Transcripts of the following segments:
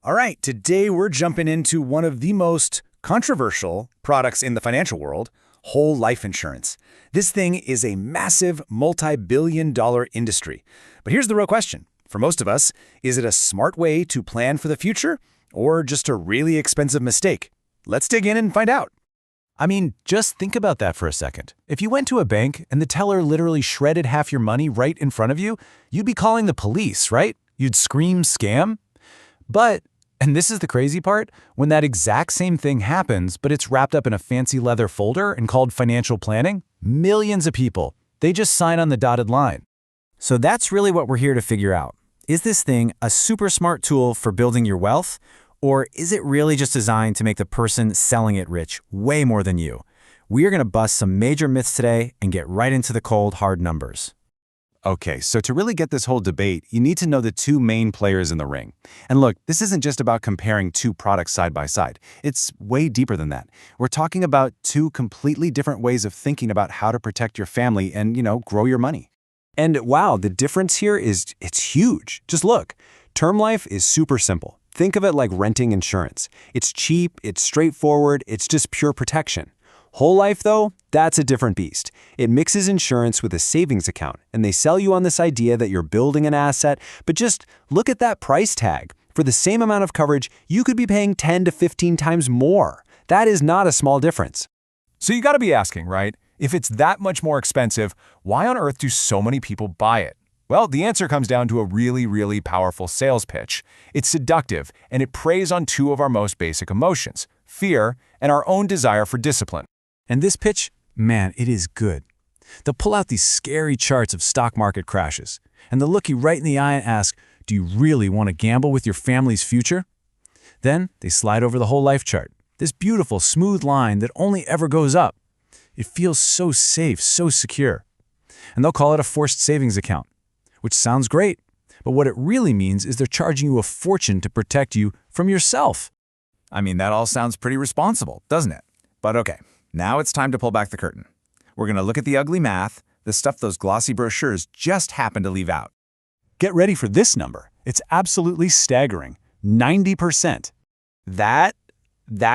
All right, today we're jumping into one of the most controversial products in the financial world, whole life insurance. This thing is a massive multi-billion-dollar industry. But here's the real question. For most of us, is it a smart way to plan for the future or just a really expensive mistake? Let's dig in and find out. I mean, just think about that for a second. If you went to a bank and the teller literally shredded half your money right in front of you, you'd be calling the police, right? You'd scream scam. But, and this is the crazy part, when that exact same thing happens, but it's wrapped up in a fancy leather folder and called financial planning, millions of people, they just sign on the dotted line. So that's really what we're here to figure out. Is this thing a super smart tool for building your wealth? Or is it really just designed to make the person selling it rich way more than you? We are going to bust some major myths today and get right into the cold, hard numbers. Okay, so to really get this whole debate, you need to know the two main players in the ring. And look, this isn't just about comparing two products side by side. It's way deeper than that. We're talking about two completely different ways of thinking about how to protect your family and, grow your money. And wow, the difference here it's huge. Just look, term life is super simple. Think of it like renting insurance. It's cheap, it's straightforward, it's just pure protection. Whole life, though, that's a different beast. It mixes insurance with a savings account, and they sell you on this idea that you're building an asset, but just look at that price tag. For the same amount of coverage, you could be paying 10 to 15 times more. That is not a small difference. So you got to be asking, right? If it's that much more expensive, why on earth do so many people buy it? Well, the answer comes down to a really, really powerful sales pitch. It's seductive, and it preys on two of our most basic emotions, fear and our own desire for discipline. And this pitch, man, it is good. They'll pull out these scary charts of stock market crashes, and they'll look you right in the eye and ask, do you really want to gamble with your family's future? Then they slide over the whole life chart, this beautiful, smooth line that only ever goes up. It feels so safe, so secure. And they'll call it a forced savings account, which sounds great, but what it really means is they're charging you a fortune to protect you from yourself. I mean, that all sounds pretty responsible, doesn't it? But okay, now it's time to pull back the curtain. We're going to look at the ugly math, the stuff those glossy brochures just happen to leave out. Get ready for this number. It's absolutely staggering. 90%. That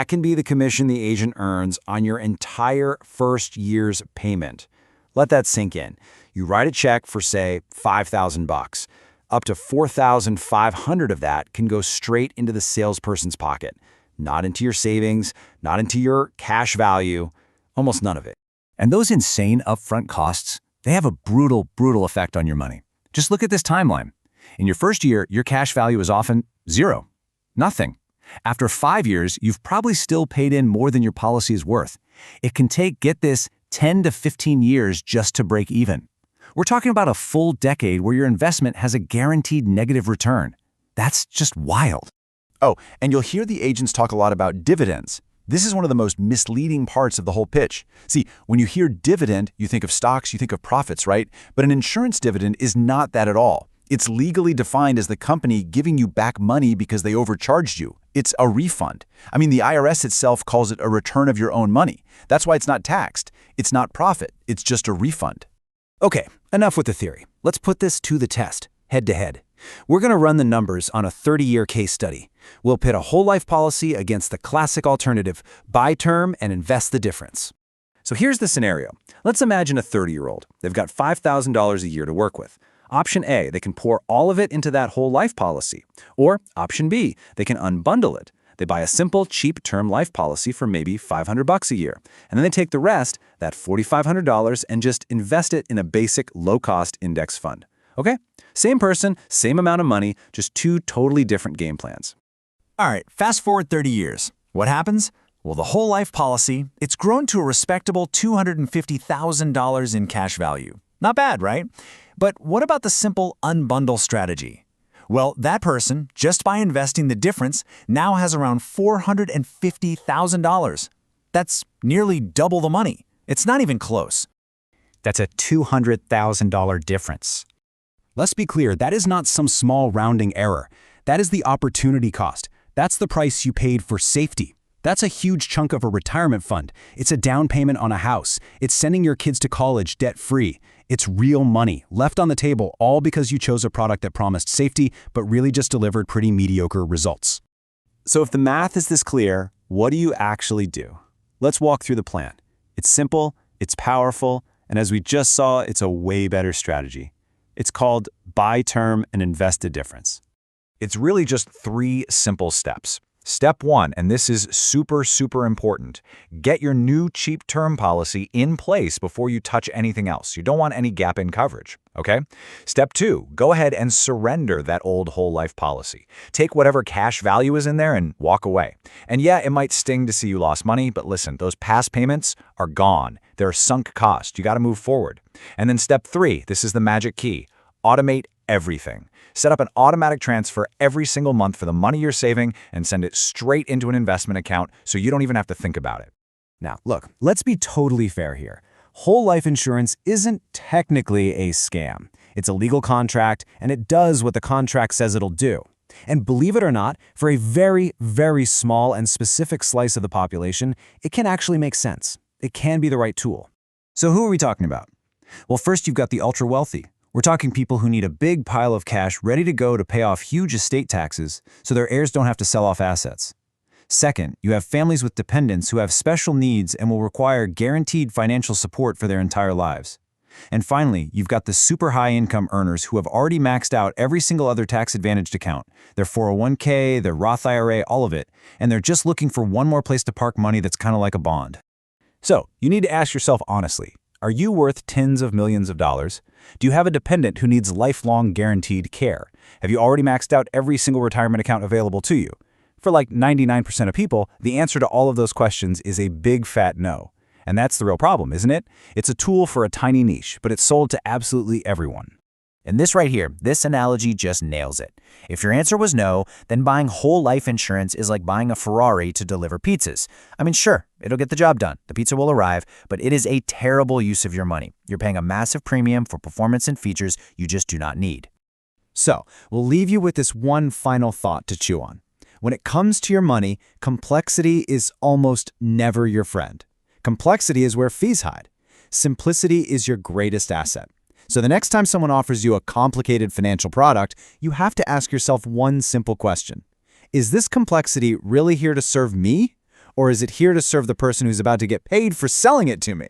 can be the commission the agent earns on your entire first year's payment. Let that sink in. You write a check for, say, $5,000. Up to $4,500 of that can go straight into the salesperson's pocket. Not into your savings, not into your cash value, almost none of it. And those insane upfront costs, they have a brutal, brutal effect on your money. Just look at this timeline. In your first year, your cash value is often zero. Nothing. After 5 years, you've probably still paid in more than your policy is worth. It can take, get this, 10 to 15 years just to break even. We're talking about a full decade where your investment has a guaranteed negative return. That's just wild. Oh, and you'll hear the agents talk a lot about dividends. This is one of the most misleading parts of the whole pitch. See, when you hear dividend, you think of stocks, you think of profits, right? But an insurance dividend is not that at all. It's legally defined as the company giving you back money because they overcharged you. It's a refund. I mean, the IRS itself calls it a return of your own money. That's why it's not taxed. It's not profit. It's just a refund. Okay, enough with the theory. Let's put this to the test, head to head. We're going to run the numbers on a 30-year case study. We'll pit a whole life policy against the classic alternative, buy term and invest the difference. So here's the scenario. Let's imagine a 30-year-old. They've got $5,000 a year to work with. Option A, they can pour all of it into that whole life policy. Or option B, they can unbundle it. They buy a simple, cheap term life policy for maybe $500 a year. And then they take the rest, that $4,500, and just invest it in a basic, low-cost index fund. Okay? Same person, same amount of money, just two totally different game plans. All right, fast forward 30 years. What happens? Well, the whole life policy, it's grown to a respectable $250,000 in cash value. Not bad, right? But what about the simple unbundle strategy? Well, that person, just by investing the difference, now has around $450,000. That's nearly double the money. It's not even close. That's a $200,000 difference. Let's be clear, that is not some small rounding error. That is the opportunity cost. That's the price you paid for safety. That's a huge chunk of a retirement fund. It's a down payment on a house. It's sending your kids to college debt-free. It's real money, left on the table, all because you chose a product that promised safety, but really just delivered pretty mediocre results. So if the math is this clear, what do you actually do? Let's walk through the plan. It's simple, it's powerful, and as we just saw, it's a way better strategy. It's called buy term and invest a difference. It's really just 3 simple steps. Step 1, and this is super, super important, get your new cheap term policy in place before you touch anything else. You don't want any gap in coverage, okay? Step 2, go ahead and surrender that old whole life policy. Take whatever cash value is in there and walk away. And yeah, it might sting to see you lost money, but listen, those past payments are gone. They're a sunk cost. You got to move forward. And then step 3, this is the magic key, automate everything. Set up an automatic transfer every single month for the money you're saving and send it straight into an investment account so you don't even have to think about it. Now, look, let's be totally fair here. Whole life insurance isn't technically a scam. It's a legal contract, and it does what the contract says it'll do. And believe it or not, for a very, very small and specific slice of the population, it can actually make sense. It can be the right tool. So who are we talking about? Well, first you've got the ultra-wealthy. We're talking people who need a big pile of cash ready to go to pay off huge estate taxes so their heirs don't have to sell off assets. Second, you have families with dependents who have special needs and will require guaranteed financial support for their entire lives. And finally, you've got the super high income earners who have already maxed out every single other tax-advantaged account, their 401k, their Roth IRA, all of it, and they're just looking for one more place to park money that's kind of like a bond. So, you need to ask yourself honestly, are you worth tens of millions of dollars? Do you have a dependent who needs lifelong guaranteed care? Have you already maxed out every single retirement account available to you? For like 99% of people, the answer to all of those questions is a big fat no. And that's the real problem, isn't it? It's a tool for a tiny niche, but it's sold to absolutely everyone. And this right here, this analogy just nails it. If your answer was no, then buying whole life insurance is like buying a Ferrari to deliver pizzas. I mean, sure, it'll get the job done. The pizza will arrive, but it is a terrible use of your money. You're paying a massive premium for performance and features you just do not need. So, we'll leave you with this one final thought to chew on. When it comes to your money, complexity is almost never your friend. Complexity is where fees hide. Simplicity is your greatest asset. So the next time someone offers you a complicated financial product, you have to ask yourself one simple question. Is this complexity really here to serve me? Or is it here to serve the person who's about to get paid for selling it to me?